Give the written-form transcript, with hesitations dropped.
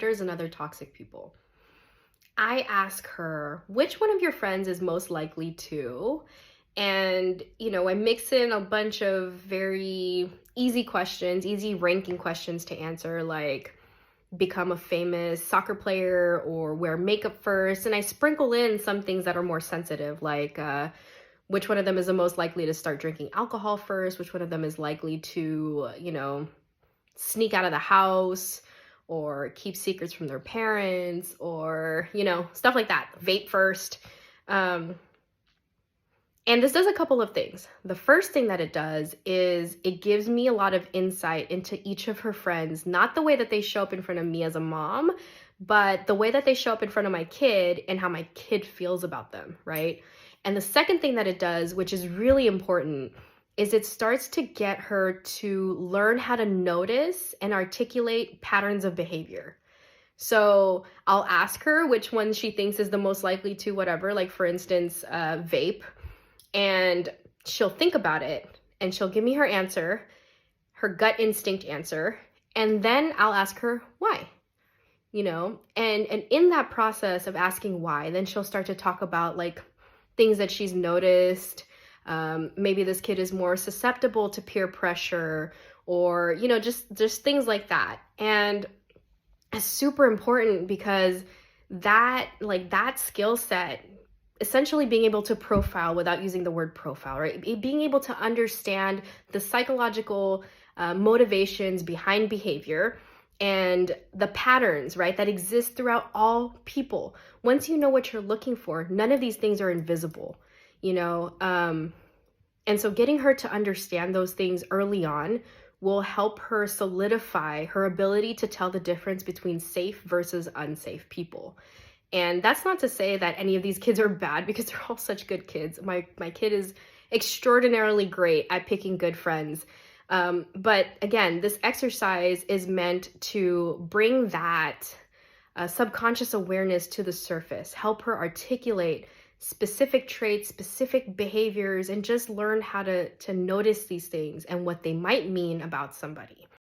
and other toxic people. I ask her, which one of your friends is most likely to? And, I mix in a bunch of very easy questions, easy ranking questions to answer, like become a famous soccer player or wear makeup first. And I sprinkle in some things that are more sensitive, like which one of them is the most likely to start drinking alcohol first, which one of them is likely to, sneak out of the house or keep secrets from their parents or, stuff like that. Vape first. And this does a couple of things. The first thing that it does is it gives me a lot of insight into each of her friends, not the way that they show up in front of me as a mom, but the way that they show up in front of my kid and how my kid feels about them, right? And the second thing that it does, which is really important, is it starts to get her to learn how to notice and articulate patterns of behavior. So I'll ask her which one she thinks is the most likely to whatever, like for instance, vape. And she'll think about it and she'll give me her answer, her gut instinct answer. And then I'll ask her why, and in that process of asking why, then she'll start to talk about like things that she's noticed. Maybe this kid is more susceptible to peer pressure or, just things like that. And it's super important because that skill set, essentially being able to profile without using the word profile, right? Being able to understand the psychological motivations behind behavior and the patterns, right, that exist throughout all people. Once you know what you're looking for, none of these things are invisible, and so getting her to understand those things early on will help her solidify her ability to tell the difference between safe versus unsafe people. And that's not to say that any of these kids are bad, because they're all such good kids. My kid is extraordinarily great at picking good friends. But again, this exercise is meant to bring that subconscious awareness to the surface, help her articulate specific traits, specific behaviors, and just learn how to notice these things and what they might mean about somebody.